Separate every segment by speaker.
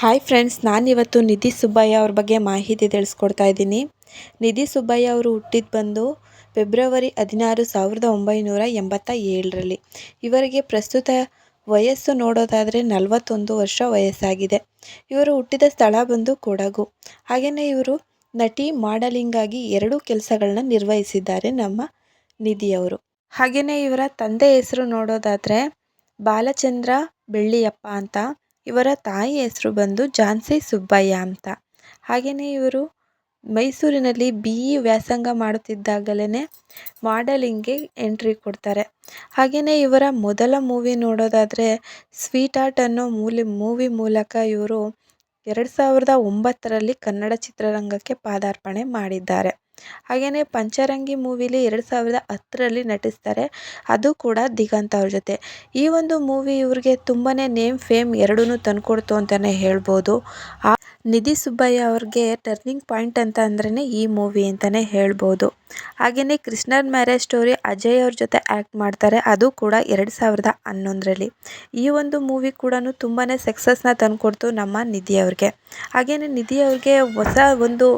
Speaker 1: Hi friends, ನಾನಿವತ್ತು ನಿಧಿ ಸುಬ್ಬಯ್ಯ ಅವ್ರ ಬಗ್ಗೆ ಮಾಹಿತಿ ತಿಳಿಸ್ಕೊಡ್ತಾ ಇದ್ದೀನಿ. ನಿಧಿ ಸುಬ್ಬಯ್ಯ ಅವರು ಹುಟ್ಟಿದ್ದು ಬಂದು ಫೆಬ್ರವರಿ 16, 1987ರಲ್ಲಿ. ಇವರಿಗೆ ಪ್ರಸ್ತುತ ವಯಸ್ಸು ನೋಡೋದಾದರೆ 41 ವರ್ಷ ವಯಸ್ಸಾಗಿದೆ. ಇವರು ಹುಟ್ಟಿದ ಸ್ಥಳ ಬಂದು ಕೊಡಗು. ಹಾಗೆಯೇ ಇವರು ನಟಿ, ಮಾಡೆಲಿಂಗ್ ಆಗಿ 2 ಕೆಲಸಗಳನ್ನ ನಿರ್ವಹಿಸಿದ್ದಾರೆ ನಮ್ಮ ನಿಧಿಯವರು. ಹಾಗೆಯೇ ಇವರ ತಂದೆ ಹೆಸರು ನೋಡೋದಾದರೆ ಬಾಲಚಂದ್ರ ಬೆಳ್ಳಿಯಪ್ಪ ಅಂತ. ಇವರ ತಾಯಿ ಹೆಸರು ಬಂದು ಝಾನ್ಸಿ ಸುಬ್ಬಯ್ಯ ಅಂತ. ಹಾಗೆಯೇ ಇವರು ಮೈಸೂರಿನಲ್ಲಿ BE ವ್ಯಾಸಂಗ ಮಾಡುತ್ತಿದ್ದಾಗಲೇ ಮಾಡೆಲಿಂಗ್ಗೆ ಎಂಟ್ರಿ ಕೊಡ್ತಾರೆ. ಹಾಗೆಯೇ ಇವರ ಮೊದಲ ಮೂವಿ ನೋಡೋದಾದರೆ ಸ್ವೀಟ್ ಹಾರ್ಟ್ ಅನ್ನೋ ಮೂವಿ ಮೂಲಕ ಇವರು 2009ರಲ್ಲಿ ಕನ್ನಡ ಚಿತ್ರರಂಗಕ್ಕೆ ಪಾದಾರ್ಪಣೆ ಮಾಡಿದ್ದಾರೆ. ಹಾಗೆಯೇ ಪಂಚರಂಗಿ ಮೂವಿಲಿ 2010ರಲ್ಲಿ ನಟಿಸ್ತಾರೆ, ಅದು ಕೂಡ ದಿಗಂತ್ ಅವ್ರ ಜೊತೆ. ಈ ಒಂದು ಮೂವಿ ಇವ್ರಿಗೆ ತುಂಬಾ ನೇಮ್ ಫೇಮ್ ಎರಡೂ ತಂದುಕೊಡ್ತು ಅಂತಲೇ ಹೇಳ್ಬೋದು. ನಿಧಿ ಸುಬ್ಬಯ್ಯ ಅವ್ರಿಗೆ ಟರ್ನಿಂಗ್ ಪಾಯಿಂಟ್ ಅಂತ ಅಂದ್ರೇ ಈ ಮೂವಿ ಅಂತಲೇ ಹೇಳ್ಬೋದು. ಹಾಗೆಯೇ ಕೃಷ್ಣನ್ ಮ್ಯಾರೇಜ್ ಸ್ಟೋರಿ ಅಜಯ್ ಅವ್ರ ಜೊತೆ ಆ್ಯಕ್ಟ್ ಮಾಡ್ತಾರೆ, ಅದು ಕೂಡ 2011ರಲ್ಲಿ. ಈ ಒಂದು ಮೂವಿ ಕೂಡ ತುಂಬಾ ಸಕ್ಸಸ್ನ ತಂದುಕೊಡ್ತು ನಮ್ಮ ನಿಧಿ ಅವ್ರಿಗೆ. ಹಾಗೆಯೇ ನಿಧಿ ಅವ್ರಿಗೆ ಹೊಸ ಒಂದು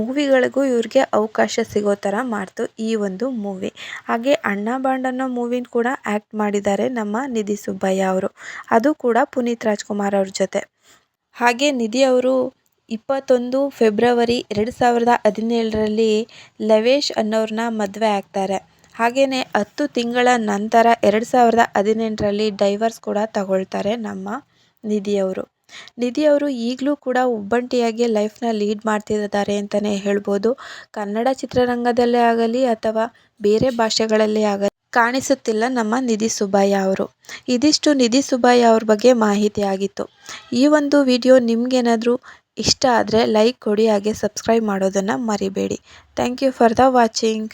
Speaker 1: ಮೂವಿಗಳಿಗೂ ಇವ್ರಿಗೆ ಅವಕಾಶ ಸಿಗೋ ಥರ ಮಾಡ್ತು ಈ ಒಂದು ಮೂವಿ. ಹಾಗೆ ಅಣ್ಣ ಬಾಂಡ್ ಅನ್ನೋ ಮೂವಿನ ಕೂಡ ಆ್ಯಕ್ಟ್ ಮಾಡಿದ್ದಾರೆ ನಮ್ಮ ನಿಧಿ ಸುಬ್ಬಯ್ಯ ಅವರು, ಅದು ಕೂಡ ಪುನೀತ್ ರಾಜ್ಕುಮಾರ್ ಅವ್ರ ಜೊತೆ. ಹಾಗೆ ನಿಧಿ ಅವರು 21 ಫೆಬ್ರವರಿ 2017ರಲ್ಲಿ ಲವೇಶ್ ಅನ್ನೋರನ್ನ ಮದುವೆ ಆಗ್ತಾರೆ. ಹಾಗೆಯೇ 10 ತಿಂಗಳ ನಂತರ 2018ರಲ್ಲಿ ಡೈವರ್ಸ್ ಕೂಡ ತಗೊಳ್ತಾರೆ ನಮ್ಮ ನಿಧಿಯವರು. ನಿಧಿಯವರು ಈಗಲೂ ಕೂಡ ಒಬ್ಬಂಟಿಯಾಗಿ ಲೈಫ್ನ ಲೀಡ್ ಮಾಡ್ತಿದ್ದಾರೆ ಅಂತಲೇ ಹೇಳ್ಬೋದು. ಕನ್ನಡ ಚಿತ್ರರಂಗದಲ್ಲೇ ಆಗಲಿ ಅಥವಾ ಬೇರೆ ಭಾಷೆಗಳಲ್ಲೇ ಆಗಲಿ ಕಾಣಿಸುತ್ತಿಲ್ಲ ನಮ್ಮ ನಿಧಿ ಸುಬ್ಬಯ್ಯ ಅವರು. ಇದಿಷ್ಟು ನಿಧಿ ಸುಬ್ಬಯ್ಯ ಅವ್ರ ಬಗ್ಗೆ ಮಾಹಿತಿ ಆಗಿತ್ತು. ಈ ಒಂದು ವಿಡಿಯೋ ನಿಮಗೇನಾದರೂ ಇಷ್ಟ ಆದರೆ ಲೈಕ್ ಕೊಡಿ, ಹಾಗೆ ಸಬ್ಸ್ಕ್ರೈಬ್ ಮಾಡೋದನ್ನು ಮರಿಬೇಡಿ. Thank you for the watching.